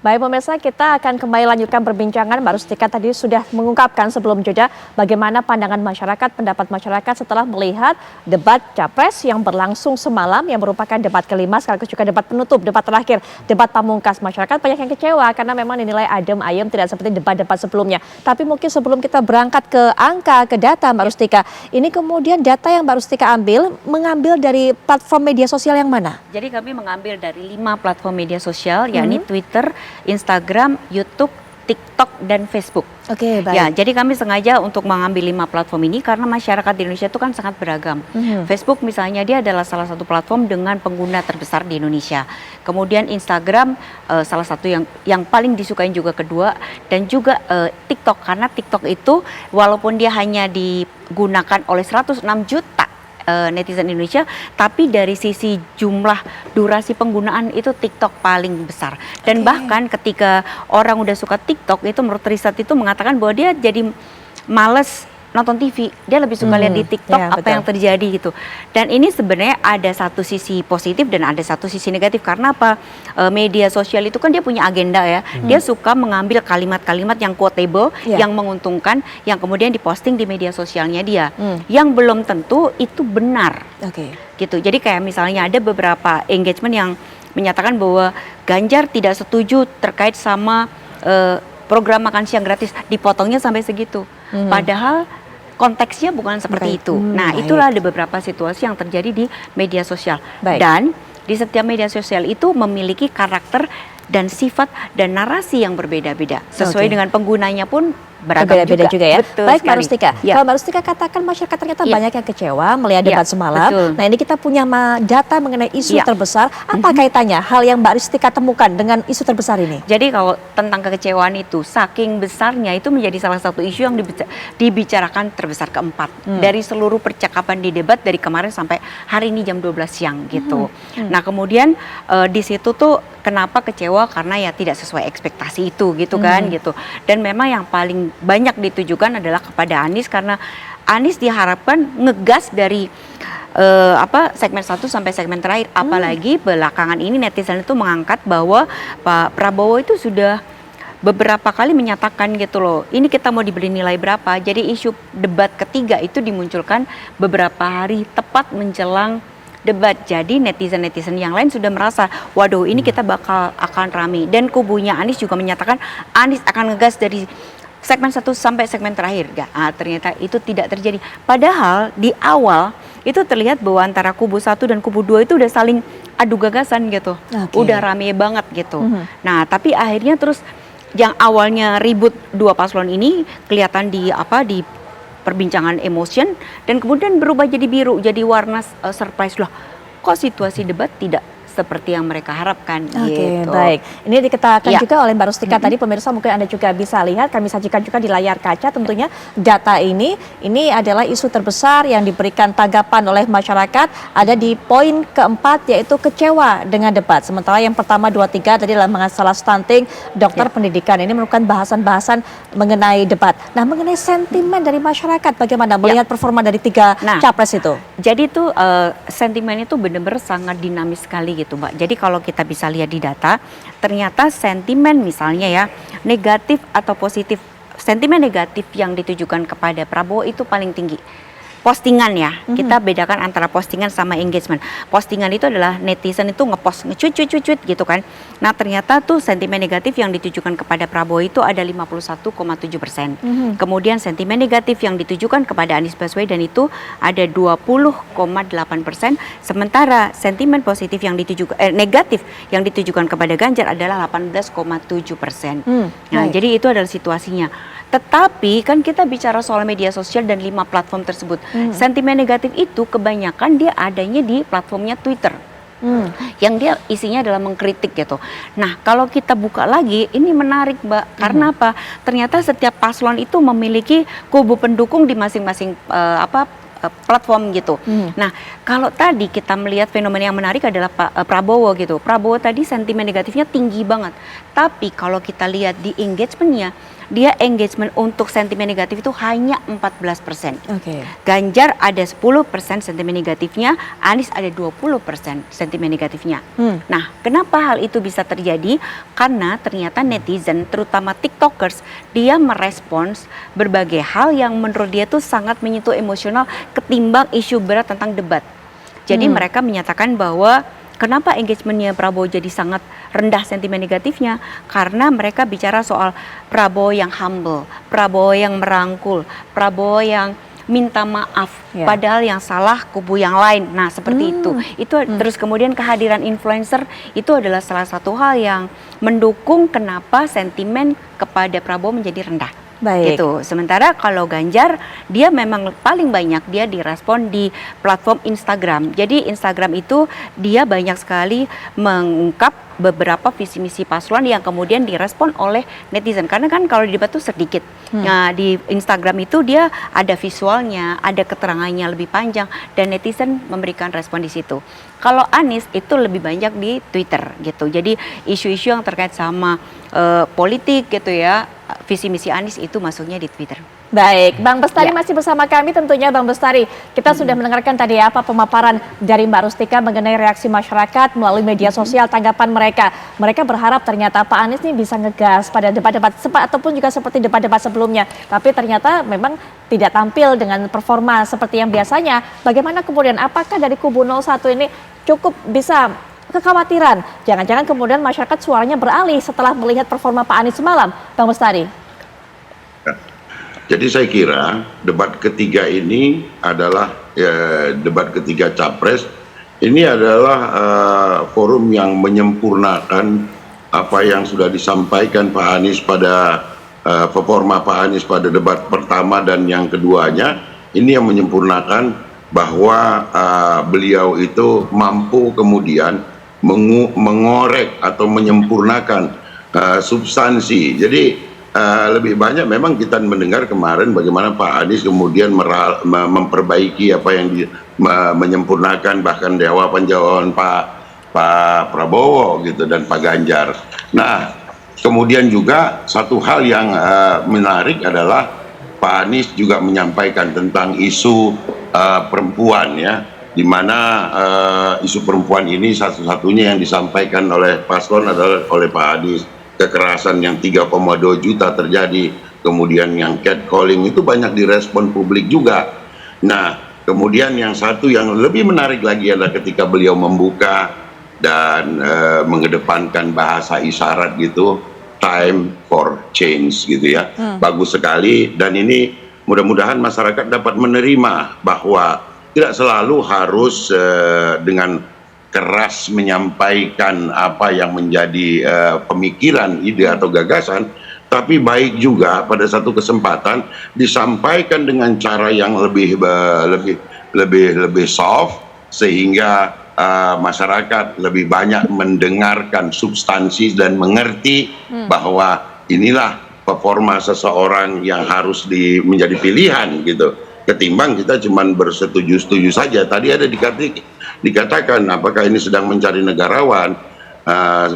Baik pemirsa, kita akan kembali lanjutkan perbincangan. Mbak Rustika tadi sudah mengungkapkan sebelum jeda bagaimana pandangan masyarakat, pendapat masyarakat setelah melihat debat Capres yang berlangsung semalam, yang merupakan debat kelima sekaligus juga debat penutup, debat terakhir, debat pamungkas. Masyarakat banyak yang kecewa karena memang dinilai adem ayem, tidak seperti debat-debat sebelumnya. Tapi mungkin sebelum kita berangkat ke angka, ke data Mbak Rustika, ini kemudian data yang Mbak Rustika mengambil dari platform media sosial yang mana? Jadi kami mengambil dari 5 platform media sosial, yakni Twitter, Instagram, YouTube, TikTok, dan Facebook. Oke, baik. Ya, jadi kami sengaja untuk mengambil 5 platform ini karena masyarakat di Indonesia itu kan sangat beragam. Facebook misalnya dia adalah salah satu platform dengan pengguna terbesar di Indonesia. Kemudian Instagram salah satu yang paling disukai juga kedua, dan juga TikTok, karena TikTok itu walaupun dia hanya digunakan oleh 106 juta netizen Indonesia, tapi dari sisi jumlah durasi penggunaan itu TikTok paling besar. Dan bahkan ketika orang udah suka TikTok, itu menurut riset itu mengatakan bahwa dia jadi males nonton TV, dia lebih suka lihat di TikTok apa yang terjadi gitu. Dan ini sebenarnya ada satu sisi positif dan ada satu sisi negatif. Karena apa? Media sosial itu kan dia punya agenda ya. Dia suka mengambil kalimat-kalimat yang quotable, yang menguntungkan, yang kemudian diposting di media sosialnya dia. Yang belum tentu itu benar. Gitu. Jadi kayak misalnya ada beberapa engagement yang menyatakan bahwa Ganjar tidak setuju terkait sama program makan siang gratis, dipotongnya sampai segitu. Padahal konteksnya bukan seperti itu. Nah, itulah ada beberapa situasi yang terjadi di media sosial. Dan di setiap media sosial itu memiliki karakter dan sifat dan narasi yang berbeda-beda. Sesuai dengan penggunanya pun beragam juga ya. Betul. Baik Mbak Rustika, kalau Mbak Rustika katakan masyarakat ternyata banyak yang kecewa melihat debat semalam. Nah, ini kita punya data mengenai isu terbesar. Apa kaitannya hal yang Mbak Rustika temukan dengan isu terbesar ini? Jadi kalau tentang kekecewaan itu, saking besarnya itu menjadi salah satu isu yang dibicarakan terbesar keempat dari seluruh percakapan di debat dari kemarin sampai hari ini jam 12 siang gitu. Nah, kemudian di situ tuh kenapa kecewa, karena ya tidak sesuai ekspektasi itu gitu kan gitu. Dan memang yang paling banyak ditujukan adalah kepada Anies, karena Anies diharapkan ngegas dari segmen 1 sampai segmen terakhir. Apalagi belakangan ini netizen itu mengangkat bahwa Pak Prabowo itu sudah beberapa kali menyatakan gitu loh, ini kita mau diberi nilai berapa. Jadi isu debat ketiga itu dimunculkan beberapa hari tepat menjelang debat. Jadi netizen-netizen yang lain sudah merasa, waduh ini kita akan rame. Dan kubunya Anies juga menyatakan Anies akan ngegas dari segmen 1 sampai segmen terakhir. Ternyata itu tidak terjadi. Padahal di awal itu terlihat bahwa antara kubu 1 dan kubu 2 itu udah saling adu gagasan gitu. Udah rame banget gitu. Nah, tapi akhirnya terus yang awalnya ribut dua paslon ini kelihatan di perbincangan emotion, dan kemudian berubah jadi biru, jadi warna surprise loh. Kok situasi debat tidak seperti yang mereka harapkan. Gitu. Baik. Ini dikatakan juga oleh Mbak Rustika tadi, pemirsa mungkin Anda juga bisa lihat, kami sajikan juga di layar kaca tentunya data ini adalah isu terbesar yang diberikan tanggapan oleh masyarakat, ada di poin keempat yaitu kecewa dengan debat. Sementara yang pertama 2-3 tadi adalah masalah stunting, dokter pendidikan. Ini merupakan bahasan-bahasan mengenai debat. Nah, mengenai sentimen dari masyarakat bagaimana melihat performa dari 3 capres itu? Jadi tuh sentimen itu benar-benar sangat dinamis sekali gitu Mbak. Jadi kalau kita bisa lihat di data, ternyata sentimen misalnya ya, negatif atau positif, sentimen negatif yang ditujukan kepada Prabowo itu paling tinggi. Postingan ya, kita bedakan antara postingan sama engagement. Postingan itu adalah netizen itu ngepost, nge-tweet gitu kan. Nah, ternyata tuh sentimen negatif yang ditujukan kepada Prabowo itu ada 51,7%. Kemudian sentimen negatif yang ditujukan kepada Anies Baswedan itu ada 20,8%. Sementara sentimen positif yang ditujukan negatif yang ditujukan kepada Ganjar adalah 18,7%. Nah, jadi itu adalah situasinya. Tetapi kan kita bicara soal media sosial dan 5 platform tersebut. Sentimen negatif itu kebanyakan dia adanya di platformnya Twitter. Yang dia isinya adalah mengkritik gitu. Nah, kalau kita buka lagi, ini menarik Mbak. Karena apa? Ternyata setiap paslon itu memiliki kubu pendukung di masing-masing platform gitu. Nah, kalau tadi kita melihat fenomena yang menarik adalah Pak Prabowo gitu. Prabowo tadi sentimen negatifnya tinggi banget. Tapi kalau kita lihat di engagementnya, dia engagement untuk sentimen negatif itu hanya 14%. Oke. Ganjar ada 10% sentimen negatifnya, Anies ada 20% sentimen negatifnya. Nah, kenapa hal itu bisa terjadi? Karena ternyata netizen, terutama TikTokers, dia merespons berbagai hal yang menurut dia tuh sangat menyentuh emosional ketimbang isu berat tentang debat. Jadi mereka menyatakan bahwa kenapa engagementnya Prabowo jadi sangat rendah sentimen negatifnya? Karena mereka bicara soal Prabowo yang humble, Prabowo yang merangkul, Prabowo yang minta maaf, padahal yang salah kubu yang lain. Nah, seperti itu. Terus kemudian kehadiran influencer itu adalah salah satu hal yang mendukung kenapa sentimen kepada Prabowo menjadi rendah. Baik. Gitu. Sementara kalau Ganjar, dia memang paling banyak dia direspon di platform Instagram. Jadi Instagram itu dia banyak sekali mengungkap beberapa visi misi paslon yang kemudian direspon oleh netizen. Karena kan kalau di debat tuh sedikit. Nah, di Instagram itu dia ada visualnya, ada keterangannya lebih panjang, dan netizen memberikan respon di situ. Kalau Anies itu lebih banyak di Twitter gitu. Jadi isu-isu yang terkait sama politik gitu ya, visi misi Anies itu masuknya di Twitter. Baik, Bang Bestari masih bersama kami tentunya. Bang Bestari, kita sudah mendengarkan tadi apa pemaparan dari Mbak Rustika mengenai reaksi masyarakat melalui media sosial, tanggapan mereka. Mereka berharap ternyata Pak Anies ini bisa ngegas pada debat-debat ataupun juga seperti debat-debat sebelumnya. Tapi ternyata memang tidak tampil dengan performa seperti yang biasanya. Bagaimana kemudian, apakah dari kubu 01 ini cukup bisa kekhawatiran? Jangan-jangan kemudian masyarakat suaranya beralih setelah melihat performa Pak Anies semalam, Bang Bestari? Jadi saya kira debat ketiga ini adalah debat ketiga Capres. Ini adalah forum yang menyempurnakan apa yang sudah disampaikan Pak Anies pada performa Pak Anies pada debat pertama dan yang keduanya. Ini yang menyempurnakan bahwa beliau itu mampu kemudian mengorek atau menyempurnakan substansi. Jadi lebih banyak memang kita mendengar kemarin bagaimana Pak Anies kemudian memperbaiki apa yang menyempurnakan bahkan jawaban-jawaban Pak Prabowo gitu dan Pak Ganjar. Nah, kemudian juga satu hal yang menarik adalah Pak Anies juga menyampaikan tentang isu perempuan ya, di mana isu perempuan ini satu-satunya yang disampaikan oleh paslon adalah oleh Pak Anies. Kekerasan yang 3,2 juta terjadi, kemudian yang catcalling itu banyak direspon publik juga. Nah, kemudian yang satu yang lebih menarik lagi adalah ketika beliau membuka dan mengedepankan bahasa isyarat gitu, time for change gitu ya. Bagus sekali, dan ini mudah-mudahan masyarakat dapat menerima bahwa tidak selalu harus dengan keras menyampaikan apa yang menjadi pemikiran, ide atau gagasan, tapi baik juga pada satu kesempatan disampaikan dengan cara yang lebih soft sehingga masyarakat lebih banyak mendengarkan substansi dan mengerti bahwa inilah performa seseorang yang harus menjadi pilihan gitu. Ketimbang kita cuma bersetuju-setuju saja. Tadi ada dikatakan apakah ini sedang mencari negarawan,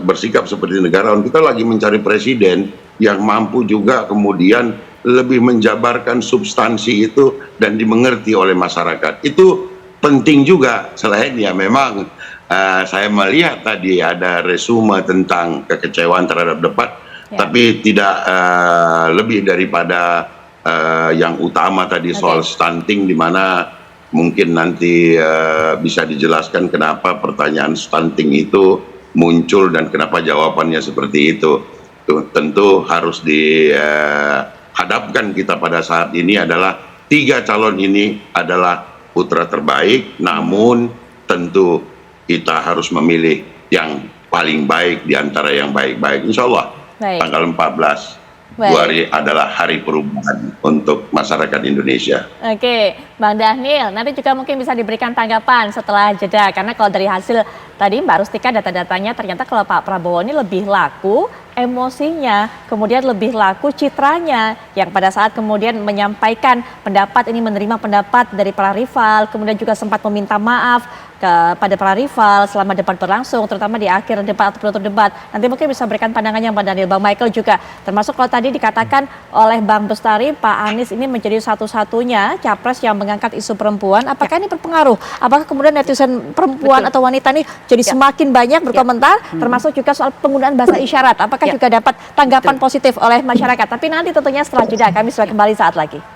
bersikap seperti negarawan. Kita lagi mencari presiden yang mampu juga kemudian lebih menjabarkan substansi itu dan dimengerti oleh masyarakat. Itu penting juga. Selain ya memang saya melihat tadi ada resume tentang kekecewaan terhadap debat, tapi tidak lebih daripada yang utama tadi soal stunting, di mana mungkin nanti bisa dijelaskan kenapa pertanyaan stunting itu muncul dan kenapa jawabannya seperti itu. Tentu harus dihadapkan kita pada saat ini adalah 3 calon ini adalah putra terbaik, namun tentu kita harus memilih yang paling baik di antara yang baik-baik. Insya Allah tanggal 14 Februari adalah hari perubahan untuk masyarakat Indonesia. Oke, Bang Dhanil, nanti juga mungkin bisa diberikan tanggapan setelah jeda, karena kalau dari hasil tadi Mbak Rustika data-datanya ternyata kalau Pak Prabowo ini lebih laku emosinya, kemudian lebih laku citranya yang pada saat kemudian menyampaikan pendapat ini menerima pendapat dari para rival, kemudian juga sempat meminta maaf kepada para rival selama debat berlangsung, terutama di akhir debat atau penutup debat. Nanti mungkin bisa berikan pandangannya Mbak Daniel, Bang Michael juga. Termasuk kalau tadi dikatakan oleh Bang Bestari, Pak Anies ini menjadi satu-satunya capres yang mengangkat isu perempuan. Apakah ini berpengaruh? Apakah kemudian netizen perempuan atau wanita ini jadi semakin banyak berkomentar, termasuk juga soal penggunaan bahasa isyarat? Apakah juga dapat tanggapan positif oleh masyarakat? Tapi nanti tentunya setelah jeda kami sudah kembali saat lagi.